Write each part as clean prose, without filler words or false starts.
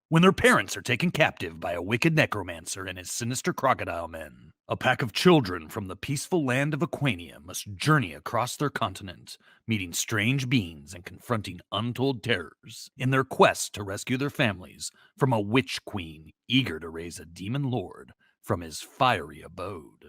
when their parents are taken captive by a wicked necromancer and his sinister crocodile men. A pack of children from the peaceful land of Aquania must journey across their continent, meeting strange beings and confronting untold terrors in their quest to rescue their families from a witch queen eager to raise a demon lord from his fiery abode.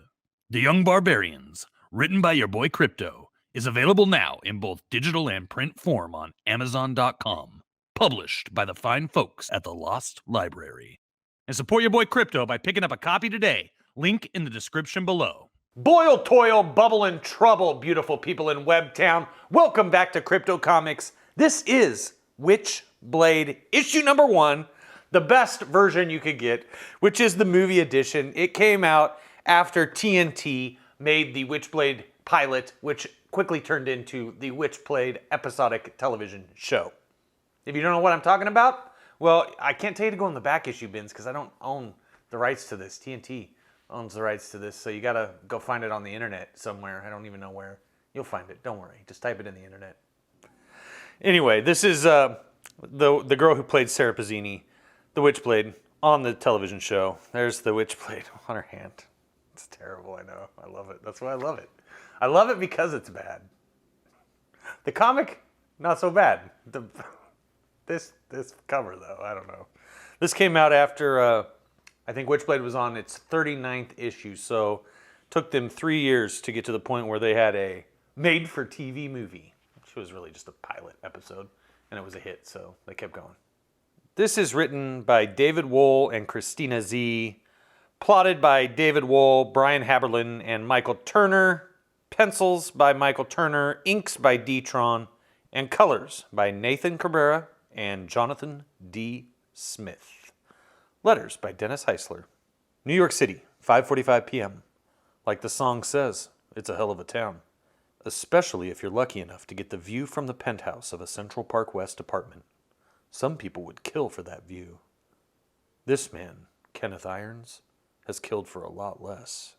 The Young Barbarians, written by your boy Crypto, is available now in both digital and print form on Amazon.com. Published by the fine folks at the Lost Library. And support your boy Crypto by picking up a copy today. Link in the description below. Boil, toil, bubble, and trouble, beautiful people in Webtown. Welcome back to Crypto Comics. This is Witchblade issue number 1, the best version you could get, which is the movie edition. It came out after TNT made the Witchblade pilot, which quickly turned into the Witchblade episodic television show. If you don't know what I'm talking about, well, I can't tell you to go in the back issue bins because I don't own the rights to this. TNT owns the rights to this, so you gotta go find it on the internet somewhere. I don't even know where. You'll find it, don't worry. Just type it in the internet. Anyway, this is the girl who played Sara Pezzini, the Witchblade, on the television show. There's the Witchblade on her hand. It's terrible, I know. I love it. That's why I love it. I love it because it's bad. The comic, not so bad. This cover, though, I don't know. This came out after, I think Witchblade was on its 39th issue, so it took them 3 years to get to the point where they had a made-for-TV movie, which was really just a pilot episode, and it was a hit, so they kept going. This is written by David Wohl and Christina Z, plotted by David Wohl, Brian Haberlin, and Michael Turner, pencils by Michael Turner, inks by D-Tron, and colors by Nathan Cabrera and Jonathan D. Smith. Letters by Dennis Heisler. New York City, 5:45 p.m. Like the song says, it's a hell of a town. Especially if you're lucky enough to get the view from the penthouse of a Central Park West apartment. Some people would kill for that view. This man, Kenneth Irons, has killed for a lot less.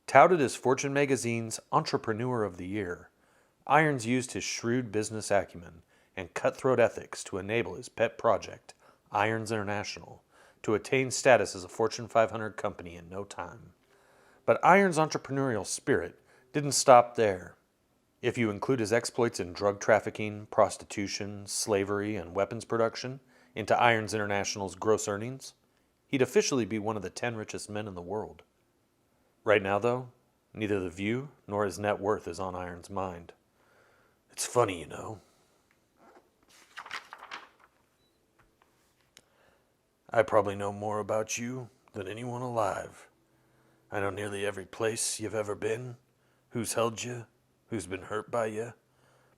Touted as Fortune magazine's Entrepreneur of the Year, Irons used his shrewd business acumen and cutthroat ethics to enable his pet project, Irons International, to attain status as a Fortune 500 company in no time. But Irons' entrepreneurial spirit didn't stop there. If you include his exploits in drug trafficking, prostitution, slavery, and weapons production into Irons International's gross earnings, he'd officially be one of the 10 richest men in the world. Right now, though, neither the view nor his net worth is on Irons' mind. It's funny, you know. I probably know more about you than anyone alive. I know nearly every place you've ever been, who's held you, who's been hurt by you.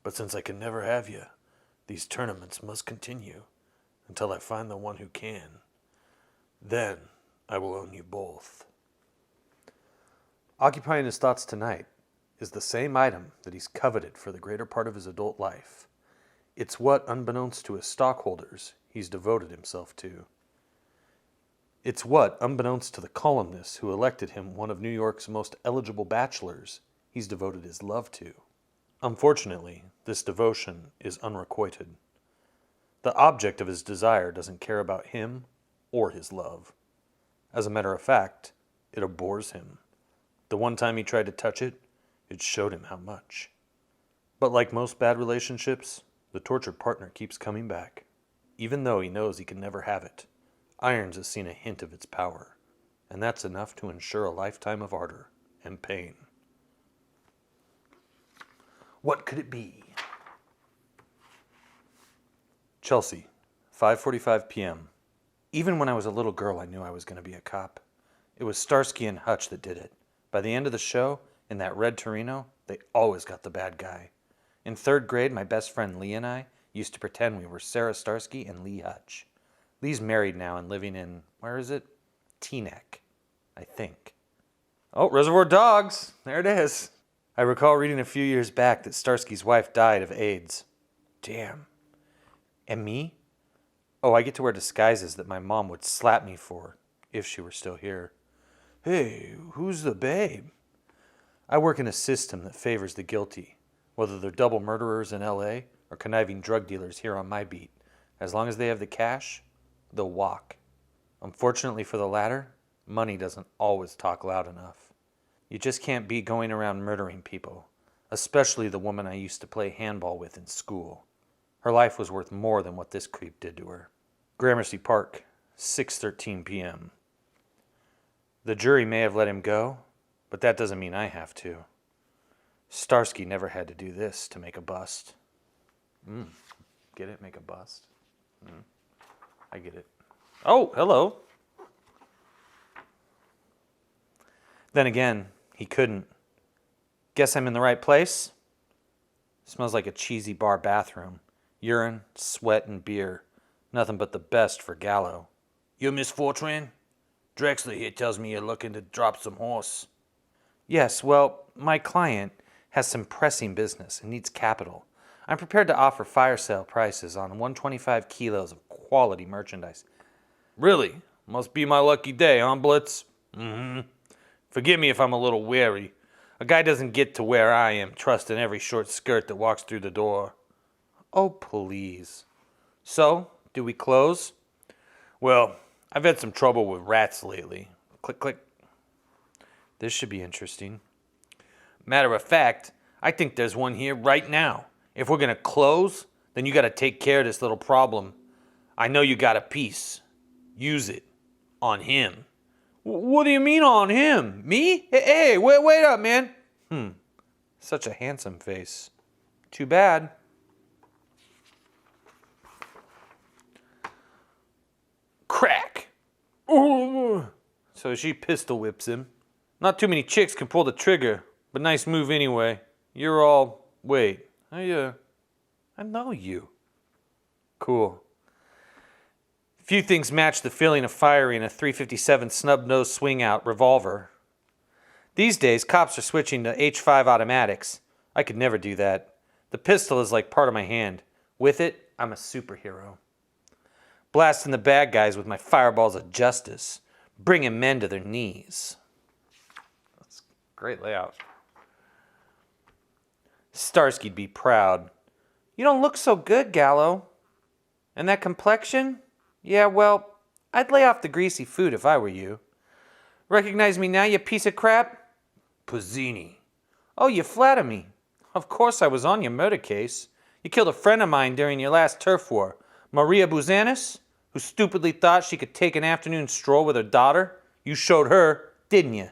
But since I can never have you, these tournaments must continue until I find the one who can. Then I will own you both. Occupying his thoughts tonight is the same item that he's coveted for the greater part of his adult life. It's what, unbeknownst to his stockholders, he's devoted himself to. It's what, unbeknownst to the columnists who elected him one of New York's most eligible bachelors, he's devoted his love to. Unfortunately, this devotion is unrequited. The object of his desire doesn't care about him or his love. As a matter of fact, it abhors him. The one time he tried to touch it, it showed him how much. But like most bad relationships, the tortured partner keeps coming back. Even though he knows he can never have it, Irons has seen a hint of its power, and that's enough to ensure a lifetime of ardor and pain. What could it be? Chelsea, 5:45 p.m. Even when I was a little girl, I knew I was going to be a cop. It was Starsky and Hutch that did it. By the end of the show, in that red Torino, they always got the bad guy. In 3rd grade, my best friend Lee and I used to pretend we were Sarah Starsky and Lee Hutch. Lee's married now and living in, where is it? Teaneck, I think. Oh, Reservoir Dogs. There it is. I recall reading a few years back that Starsky's wife died of AIDS. Damn. And me? Oh, I get to wear disguises that my mom would slap me for, if she were still here. Hey, who's the babe? I work in a system that favors the guilty, whether they're double murderers in L.A. or conniving drug dealers here on my beat. As long as they have the cash, the walk. Unfortunately for the latter, money doesn't always talk loud enough. You just can't be going around murdering people, especially the woman I used to play handball with in school. Her life was worth more than what this creep did to her. Gramercy Park, 6:13 p.m. The jury may have let him go, but that doesn't mean I have to. Starsky never had to do this to make a bust. Get it? Make a bust? I get it. Oh, hello. Then again, he couldn't. Guess I'm in the right place? Smells like a cheesy bar bathroom. Urine, sweat, and beer. Nothing but the best for Gallo. You Miss Fortran? Drexler here tells me you're looking to drop some horse. Yes, well, my client has some pressing business and needs capital. I'm prepared to offer fire sale prices on 125 kilos of quality merchandise. Really? Must be my lucky day, huh, Blitz? Forgive me if I'm a little wary. A guy doesn't get to where I am trusting every short skirt that walks through the door. Oh, please. So, do we close? Well, I've had some trouble with rats lately. Click, click. This should be interesting. Matter of fact, I think there's one here right now. If we're going to close, then you got to take care of this little problem. I know you got a piece. Use it. On him. What do you mean on him? Me? Hey, wait up, man. Such a handsome face. Too bad. Crack. Ooh. So she pistol whips him. Not too many chicks can pull the trigger, but nice move anyway. You're all... Wait. I know you. Cool. Few things match the feeling of firing a .357 snub-nosed swing-out revolver. These days, cops are switching to H5 automatics. I could never do that. The pistol is like part of my hand. With it, I'm a superhero. Blasting the bad guys with my fireballs of justice. Bringing men to their knees. That's great layout. Starsky'd be proud. You don't look so good, Gallo. And that complexion? Yeah, well, I'd lay off the greasy food if I were you. Recognize me now, you piece of crap? Pezzini. Oh, you flatter me. Of course I was on your murder case. You killed a friend of mine during your last turf war. Maria Buzanis, who stupidly thought she could take an afternoon stroll with her daughter. You showed her, didn't you?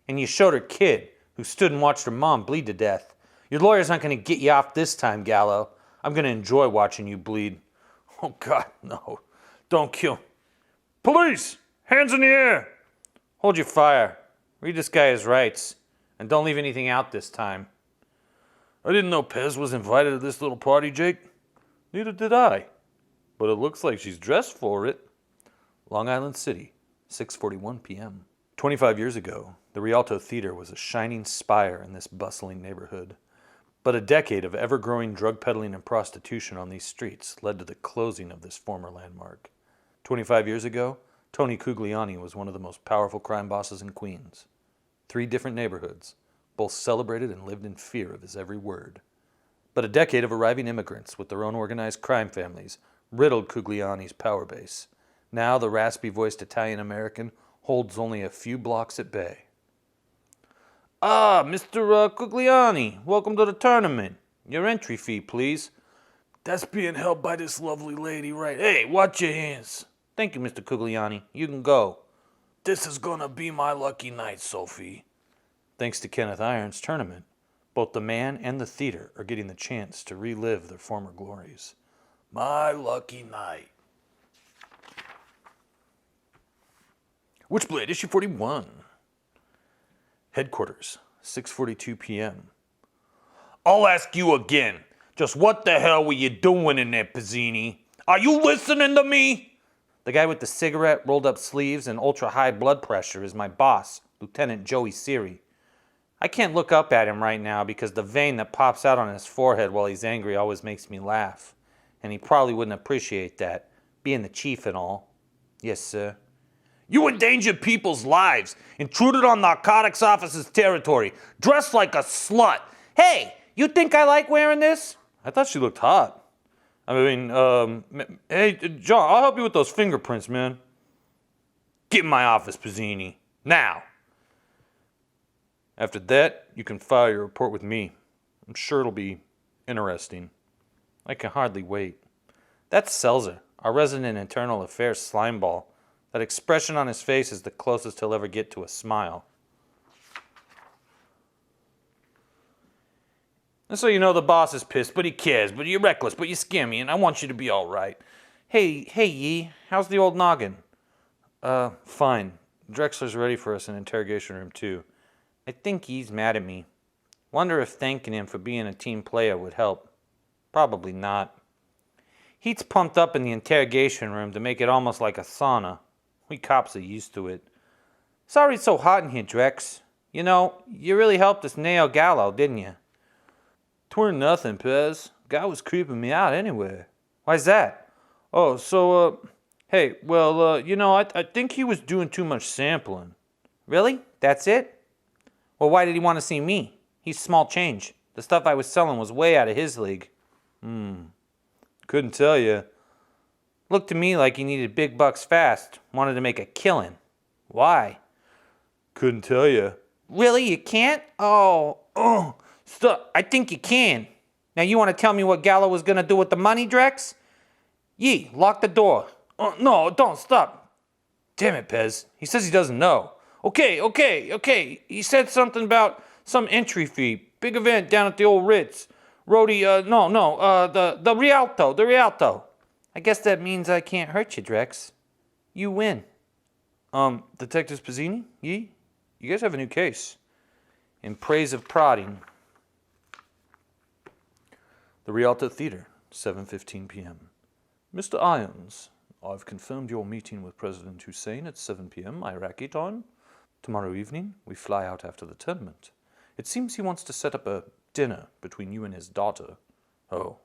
And you showed her kid, who stood and watched her mom bleed to death. Your lawyers aren't going to get you off this time, Gallo. I'm going to enjoy watching you bleed. Oh, God, no. Don't kill. Police! Hands in the air! Hold your fire. Read this guy his rights. And don't leave anything out this time. I didn't know Pez was invited to this little party, Jake. Neither did I. But it looks like she's dressed for it. Long Island City, 6:41 p.m. 25 years ago, the Rialto Theater was a shining spire in this bustling neighborhood. But a decade of ever-growing drug peddling and prostitution on these streets led to the closing of this former landmark. 25 years ago, Tony Cugliani was one of the most powerful crime bosses in Queens. 3 different neighborhoods, both celebrated and lived in fear of his every word. But a decade of arriving immigrants with their own organized crime families riddled Cugliani's power base. Now the raspy-voiced Italian-American holds only a few blocks at bay. Ah, Mr. Cugliani, welcome to the tournament. Your entry fee, please. That's being held by this lovely lady right... Hey, watch your hands. Thank you, Mr. Cugliani. You can go. This is gonna be my lucky night, Sophie. Thanks to Kenneth Irons' tournament, both the man and the theater are getting the chance to relive their former glories. My lucky night. Witchblade, issue 41. Headquarters, 6:42 p.m. I'll ask you again. Just what the hell were you doing in there, Pezzini? Are you listening to me? The guy with the cigarette, rolled up sleeves, and ultra-high blood pressure is my boss, Lieutenant Joey Siri. I can't look up at him right now because the vein that pops out on his forehead while he's angry always makes me laugh. And he probably wouldn't appreciate that, being the chief and all. Yes, sir. You endangered people's lives, intruded on narcotics officer's territory, dressed like a slut. Hey, you think I like wearing this? I thought she looked hot. Hey, John, I'll help you with those fingerprints, man. Get in my office, Pezzini. Now. After that, you can file your report with me. I'm sure it'll be interesting. I can hardly wait. That's Selzer, our resident internal affairs slimeball. That expression on his face is the closest he'll ever get to a smile. And so you know the boss is pissed, but he cares, but you're reckless, but you scare me, and I want you to be all right. Hey, Yi, how's the old noggin? Fine. Drexler's ready for us in interrogation room 2. I think he's mad at me. Wonder if thanking him for being a team player would help. Probably not. Heat's pumped up in the interrogation room to make it almost like a sauna. We cops are used to it. Sorry it's so hot in here, Drex. You know, you really helped us nail Gallo, didn't you? 'Tweren't nothing, Pez. Guy was creeping me out anyway. Why's that? Oh, so, hey, well, I think he was doing too much sampling. Really? That's it? Well, why did he want to see me? He's small change. The stuff I was selling was way out of his league. Couldn't tell you. Looked to me like he needed big bucks fast. Wanted to make a killing. Why? Couldn't tell you. Really? You can't? Oh. Stop. I think you can. Now you want to tell me what Gallo was going to do with the money, Drex? Yi, lock the door. Oh, no, don't. Stop. Damn it, Pez. He says he doesn't know. Okay. He said something about some entry fee. Big event down at the old Ritz. Rhodey, the Rialto. I guess that means I can't hurt you, Drex. You win. Detectives Pezzini, Yi, you guys have a new case. In praise of prodding. The Rialto Theater, 7:15 p.m. Mr. Irons, I've confirmed your meeting with President Hussein at 7 p.m. Iraqi time. Tomorrow evening, we fly out after the tournament. It seems he wants to set up a dinner between you and his daughter. Oh,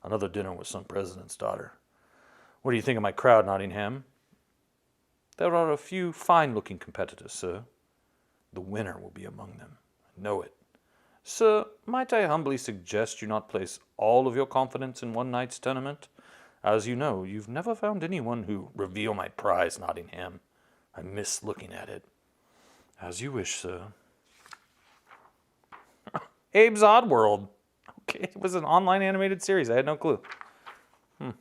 another dinner with some president's daughter. What do you think of my crowd, Nottingham? There are a few fine-looking competitors, sir. The winner will be among them. I know it. Sir, might I humbly suggest you not place all of your confidence in one night's tournament? As you know, you've never found anyone who... Reveal my prize, Nottingham. I miss looking at it. As you wish, sir. Abe's Oddworld. Okay, it was an online animated series. I had no clue. It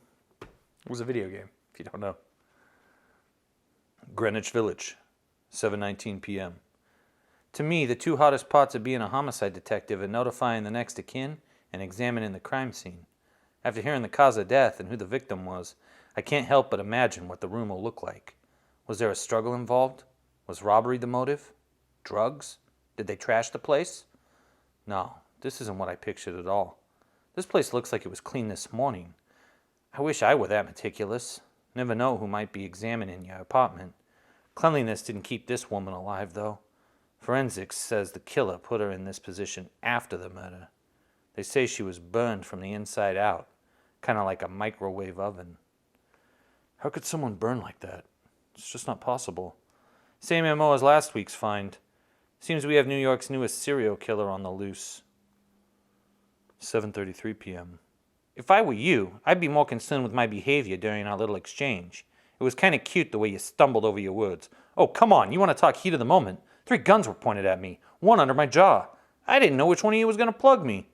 was a video game, if you don't know. Greenwich Village, 7:19 p.m. To me, the two hottest parts of being a homicide detective are notifying the next of kin and examining the crime scene. After hearing the cause of death and who the victim was, I can't help but imagine what the room will look like. Was there a struggle involved? Was robbery the motive? Drugs? Did they trash the place? No, this isn't what I pictured at all. This place looks like it was cleaned this morning. I wish I were that meticulous. Never know who might be examining your apartment. Cleanliness didn't keep this woman alive, though. Forensics says the killer put her in this position after the murder. They say she was burned from the inside out, kind of like a microwave oven. How could someone burn like that? It's just not possible. Same MO as last week's find. Seems we have New York's newest serial killer on the loose. 7:33 p.m. If I were you, I'd be more concerned with my behavior during our little exchange. It was kind of cute the way you stumbled over your words. Oh, come on, you want to talk heat of the moment? 3 guns were pointed at me, one under my jaw. I didn't know which one of you was going to plug me.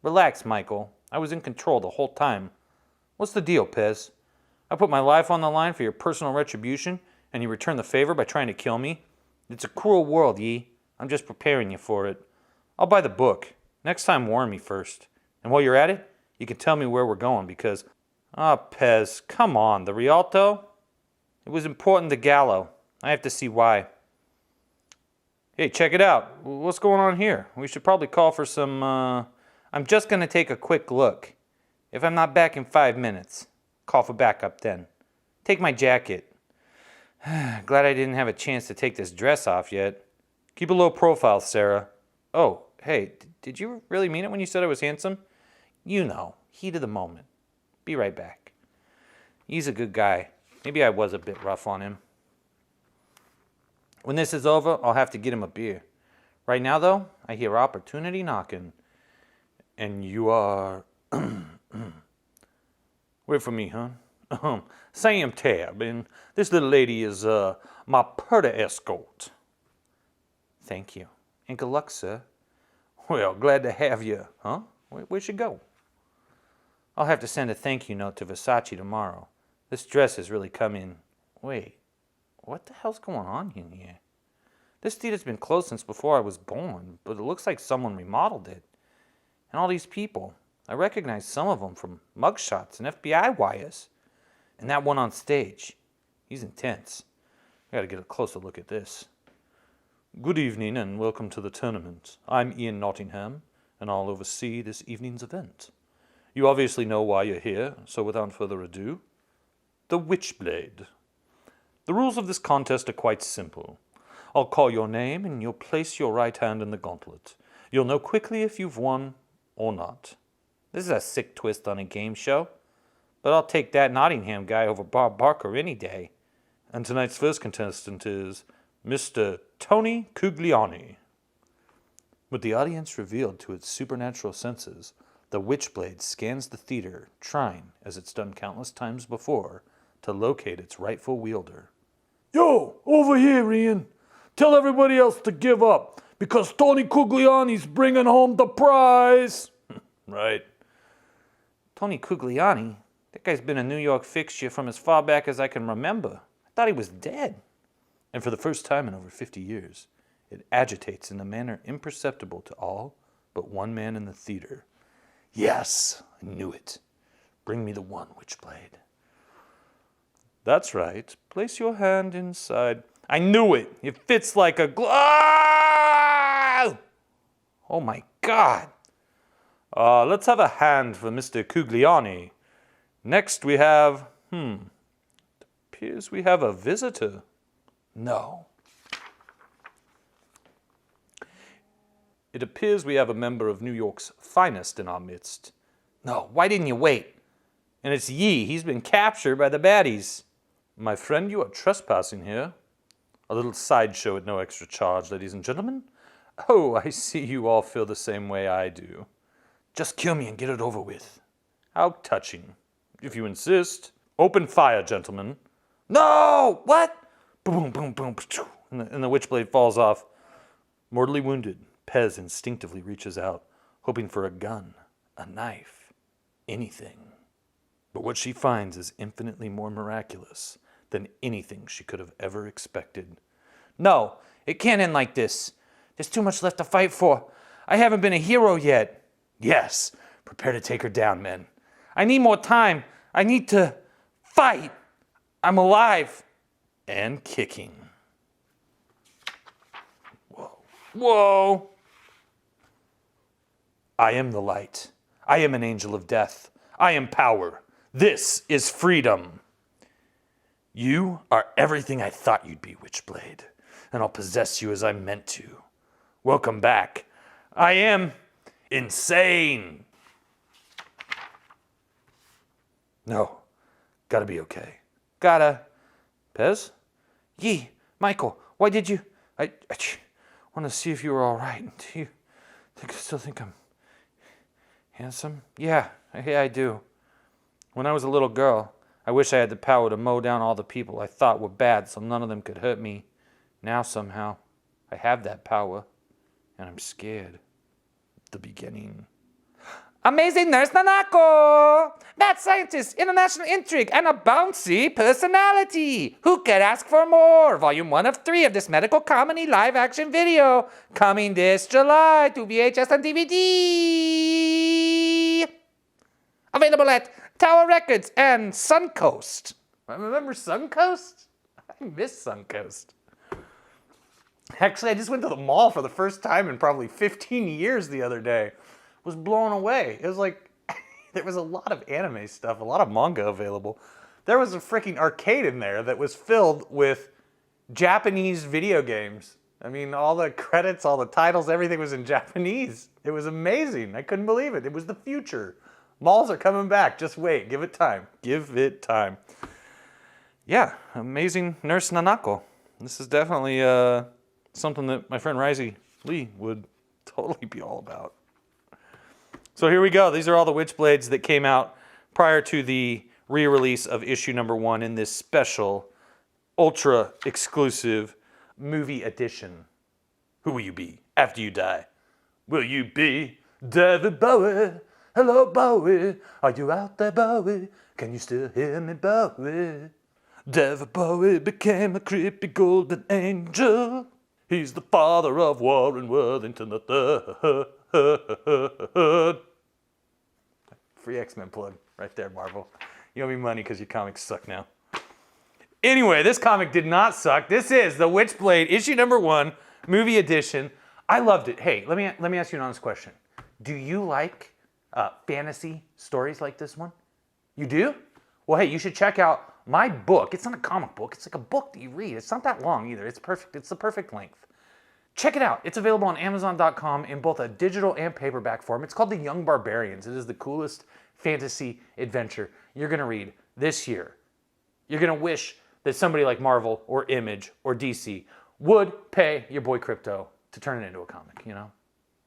Relax, Michael. I was in control the whole time. What's the deal, Pez? I put my life on the line for your personal retribution, and you return the favor by trying to kill me? It's a cruel world, Yi. I'm just preparing you for it. I'll buy the book. Next time, warn me first. And while you're at it, you can tell me where we're going because... Pez, come on. The Rialto? It was important to Gallo. I have to see why. Hey, check it out. What's going on here? We should probably call for some, I'm just going to take a quick look. If I'm not back in 5 minutes, call for backup then. Take my jacket. Glad I didn't have a chance to take this dress off yet. Keep a low profile, Sarah. Oh, hey, did you really mean it when you said I was handsome? You know, heat of the moment. Be right back. He's a good guy. Maybe I was a bit rough on him. When this is over, I'll have to get him a beer. Right now, though, I hear opportunity knocking. And you are... Wait for me, huh? Sam Tab, and this little lady is my purty escort. Thank you. And good luck, sir. Well, glad to have you, huh? Where'd she go? I'll have to send a thank you note to Versace tomorrow. This dress has really come in. Wait, what the hell's going on in here? This theater's been closed since before I was born, but it looks like someone remodeled it. And all these people, I recognize some of them from mugshots and FBI wires. And that one on stage, he's intense. I gotta get a closer look at this. Good evening and welcome to the tournament. I'm Ian Nottingham, and I'll oversee this evening's event. You obviously know why you're here, so without further ado, the Witchblade. The rules of this contest are quite simple. I'll call your name and you'll place your right hand in the gauntlet. You'll know quickly if you've won or not. This is a sick twist on a game show, but I'll take that Nottingham guy over Bob Barker any day. And tonight's first contestant is Mr. Tony Cugliani. With the audience revealed to its supernatural senses, the Witchblade scans the theater, trying, as it's done countless times before, to locate its rightful wielder. Yo, over here, Ian. Tell everybody else to give up, because Tony Cugliani's bringing home the prize. Right. Tony Cugliani? That guy's been a New York fixture from as far back as I can remember. I thought he was dead. And for the first time in over 50 years, it agitates in a manner imperceptible to all but one man in the theater. Yes, I knew it. Bring me the one, Witchblade. That's right. Place your hand inside. I knew it. It fits like a glove. Oh my God. Let's have a hand for Mr. Cugliani. Next we have, it appears we have a visitor. No. It appears we have a member of New York's finest in our midst. No, why didn't you wait? And it's Yi. He's been captured by the baddies. My friend, you are trespassing here. A little sideshow at no extra charge, ladies and gentlemen. Oh, I see you all feel the same way I do. Just kill me and get it over with. How touching. If you insist. Open fire, gentlemen. No! What? Boom, boom, boom, and the Witchblade falls off. Mortally wounded, Pez instinctively reaches out, hoping for a gun, a knife, anything. But what she finds is infinitely more miraculous than anything she could have ever expected. No, it can't end like this. There's too much left to fight for. I haven't been a hero yet. Yes, prepare to take her down, men. I need more time. I need to fight. I'm alive. And kicking. Whoa. Whoa. I am the light. I am an angel of death. I am power. This is freedom. You are everything I thought you'd be, Witchblade, and I'll possess you as I meant to. Welcome back. I am insane. No, gotta be okay. Gotta. Pez? Yi, Michael, why did you... I want to see if you were all right. Do you still think I'm handsome? Yeah, I do. When I was a little girl, I wish I had the power to mow down all the people I thought were bad so none of them could hurt me. Now somehow, I have that power, and I'm scared. The beginning. Amazing Nurse Nanako! Mad scientist, international intrigue, and a bouncy personality! Who could ask for more? Volume 1 of 3 of this medical comedy live-action video. Coming this July to VHS and DVD! Available at Tower Records and Suncoast. Remember Suncoast? I miss Suncoast. Actually, I just went to the mall for the first time in probably 15 years the other day. Was blown away. It was like, there was a lot of anime stuff, a lot of manga available. There was a freaking arcade in there that was filled with Japanese video games. I mean, all the credits, all the titles, everything was in Japanese. It was amazing. I couldn't believe it. It was the future. Malls are coming back. Just wait. Give it time. Give it time. Yeah, Amazing Nurse Nanako. This is definitely something that my friend Risey Lee would totally be all about. So here we go. These are all the Witchblades that came out prior to the re-release of issue number 1 in this special, ultra exclusive movie edition. Who will you be after you die? Will you be David Bowie? Hello, Bowie. Are you out there, Bowie? Can you still hear me, Bowie? David Bowie became a creepy golden angel. He's the father of Warren Worthington III. Free X-Men plug right there, Marvel. You owe me money because your comics suck now. Anyway, this comic did not suck. This is the Witchblade issue number 1, movie edition. I loved it. Hey, let me ask you an honest question. Do you like fantasy stories like this one? You do? Well, hey, you should check out my book. It's not a comic book. It's like a book that you read. It's not that long either. It's perfect. It's the perfect length. Check it out. It's available on Amazon.com in both a digital and paperback form. It's called The Young Barbarians. It is the coolest fantasy adventure you're going to read this year. You're going to wish that somebody like Marvel or Image or DC would pay your boy Crypto to turn it into a comic, you know?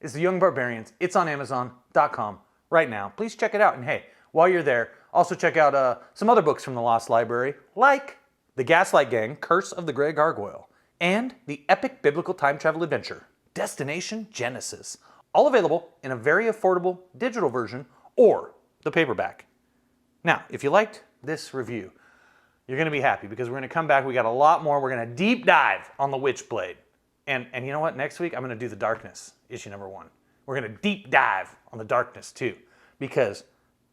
It's The Young Barbarians. It's on Amazon.com right now. Please check it out. And hey, while you're there, also check out some other books from the Lost Library, like The Gaslight Gang, Curse of the Grey Gargoyle, and the epic biblical time travel adventure, Destination Genesis. All available in a very affordable digital version or the paperback. Now, if you liked this review, you're going to be happy because we're going to come back. We got a lot more. We're going to deep dive on the Witchblade. And you know what? Next week, I'm going to do The Darkness, issue number 1. We're going to deep dive on The Darkness, too. Because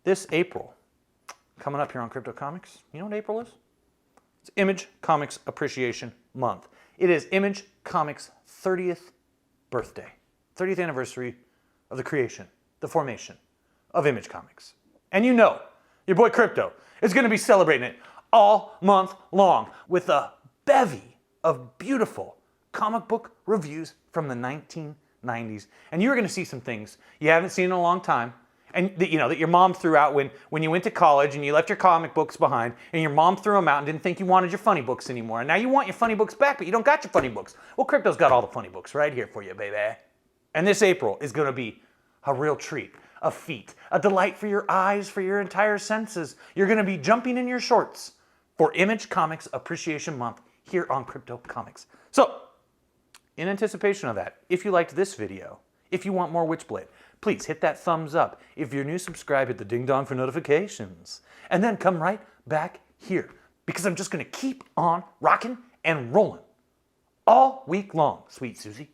this April, coming up here on Crypto Comics, you know what April is? It's Image Comics Appreciation Month. It is Image Comics' 30th birthday. 30th anniversary of the creation, the formation of Image Comics. And you know, your boy Crypto is going to be celebrating it all month long with a bevy of beautiful comic book reviews from the 1990s. And you're going to see some things you haven't seen in a long time. And that, you know, that your mom threw out when you went to college and you left your comic books behind, and your mom threw them out and didn't think you wanted your funny books anymore. And now you want your funny books back, but you don't got your funny books. Well, Crypto's got all the funny books right here for you, baby. And this April is going to be a real treat, a feat, a delight for your eyes, for your entire senses. You're going to be jumping in your shorts for Image Comics Appreciation Month here on Crypto Comics. So, in anticipation of that, if you liked this video, if you want more Witchblade, please hit that thumbs up. If you're new, subscribe, hit the ding dong for notifications. And then come right back here because I'm just going to keep on rocking and rolling all week long, sweet Susie.